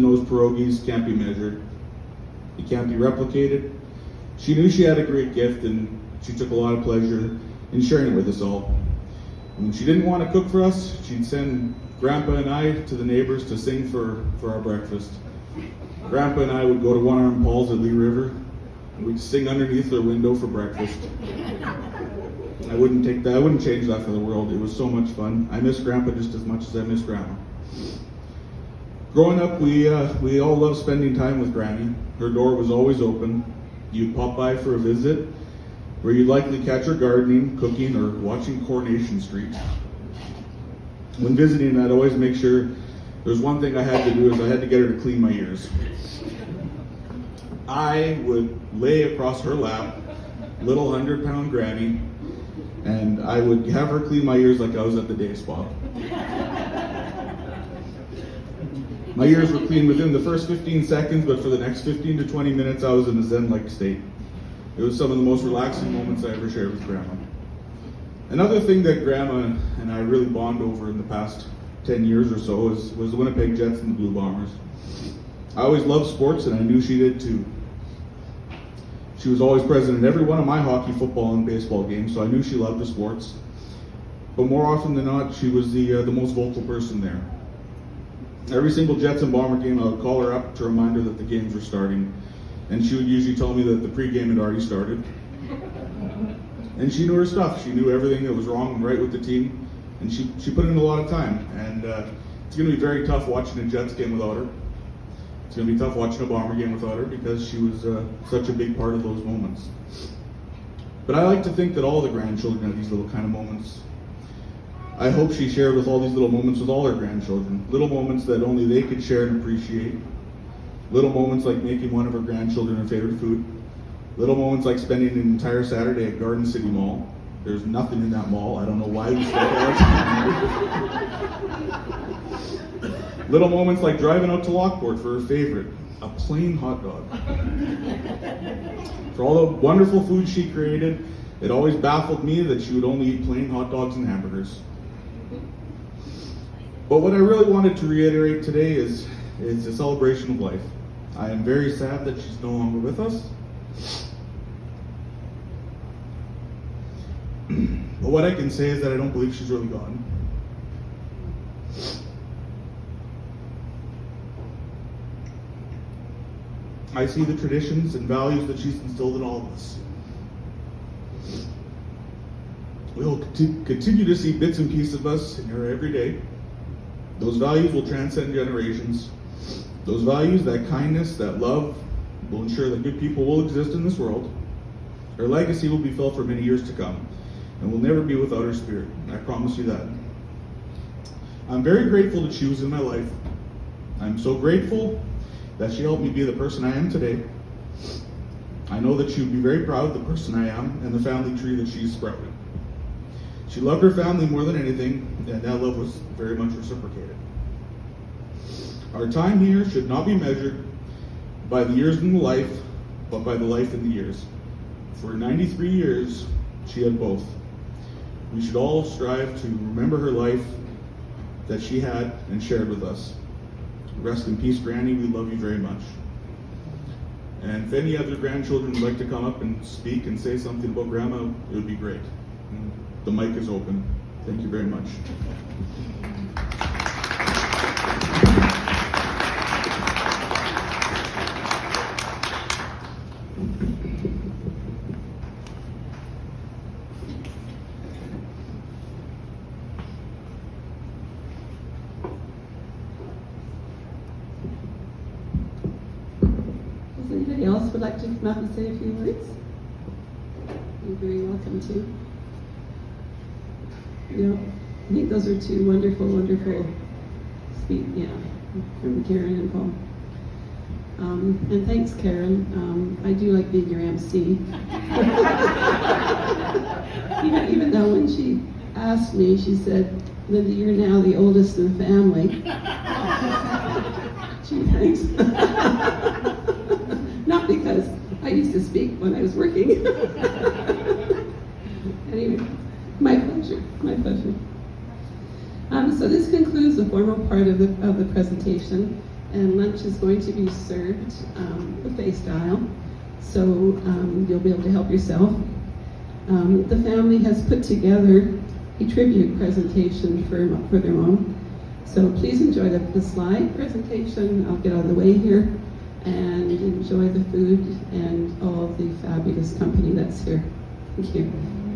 Those pierogies can't be measured. It can't be replicated. She knew she had a great gift, and she took a lot of pleasure in sharing it with us all. When she didn't want to cook for us, she'd send Grandpa and I to the neighbors to sing for our breakfast. Grandpa and I would go to one-armed Paul's at Lee River, and we'd sing underneath their window for breakfast. I wouldn't change that for the world. It was so much fun. I miss Grandpa just as much as I miss Grandma. Growing up, we all loved spending time with Granny. Her door was always open. You'd pop by for a visit, where you'd likely catch her gardening, cooking, or watching Coronation Street. When visiting, I'd always make sure there's one thing I had to do is I had to get her to clean my ears. I would lay across her lap, little 100-pound Granny, and I would have her clean my ears like I was at the day spa. My ears were clean within the first 15 seconds, but for the next 15 to 20 minutes, I was in a zen-like state. It was some of the most relaxing moments I ever shared with Grandma. Another thing that Grandma and I really bond over in the past 10 years or so was the Winnipeg Jets and the Blue Bombers. I always loved sports, and I knew she did too. She was always present in every one of my hockey, football, and baseball games, so I knew she loved the sports. But more often than not, she was the most vocal person there. Every single Jets and Bomber game, I would call her up to remind her that the games were starting. And she would usually tell me that the pregame had already started. And she knew her stuff. She knew everything that was wrong and right with the team. And she put in a lot of time. And it's going to be very tough watching a Jets game without her. It's going to be tough watching a Bomber game without her because she was such a big part of those moments. But I like to think that all the grandchildren have these little kind of moments. I hope she shared with all these little moments with all her grandchildren. Little moments that only they could share and appreciate. Little moments like making one of her grandchildren her favorite food. Little moments like spending an entire Saturday at Garden City Mall. There's nothing in that mall. I don't know why we spent that. Little moments like driving out to Lockport for her favorite, a plain hot dog. For all the wonderful food she created, it always baffled me that she would only eat plain hot dogs and hamburgers. But what I really wanted to reiterate today is a celebration of life. I am very sad that she's no longer with us. But what I can say is that I don't believe she's really gone. I see the traditions and values that she's instilled in all of us. We'll continue to see bits and pieces of us in her every day. Those values will transcend generations. Those values, that kindness, that love, will ensure that good people will exist in this world. Her legacy will be felt for many years to come, and will never be without her spirit. I promise you that. I'm very grateful that she was in my life. I'm so grateful that she helped me be the person I am today. I know that she would be very proud of the person I am and the family tree that she's sprouted. She loved her family more than anything, and that love was very much reciprocated. Our time here should not be measured by the years in the life, but by the life in the years. For 93 years, she had both. We should all strive to remember her life that she had and shared with us. Rest in peace, Granny. We love you very much. And if any other grandchildren would like to come up and speak and say something about Grandma, it would be great. The mic is open. Thank you very much. Does anybody else would like to come up and say a few words? You're very welcome to. I think those are two wonderful speak, from Karen and Paul. And thanks, Karen. I do like being your MC. even though when she asked me, she said, Linda, you're now the oldest in the family. Gee, thanks. Not because I used to speak when I was working. Anyway, my pleasure. So this concludes the formal part of the presentation. And lunch is going to be served buffet style, so you'll be able to help yourself. The family has put together a tribute presentation for their mom. So please enjoy the slide presentation. I'll get out of the way here, and enjoy the food and all of the fabulous company that's here. Thank you.